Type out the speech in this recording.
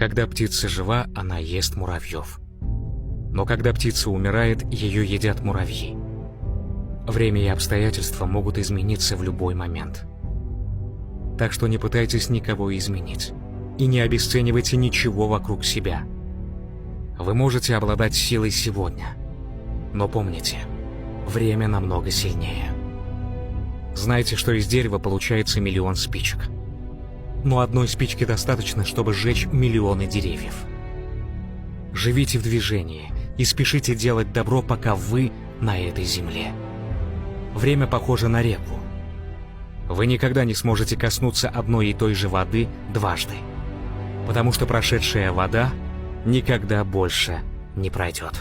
Когда птица жива, она ест муравьев. Но когда птица умирает, ее едят муравьи. Время и обстоятельства могут измениться в любой момент. Так что не пытайтесь никого изменить. И не обесценивайте ничего вокруг себя. Вы можете обладать силой сегодня. Но помните, время намного сильнее. Знайте, что из дерева получается миллион спичек. Но одной спички достаточно, чтобы сжечь миллионы деревьев. Живите в движении и спешите делать добро, пока вы на этой земле. Время похоже на реку. Вы никогда не сможете коснуться одной и той же воды дважды, потому что прошедшая вода никогда больше не пройдет.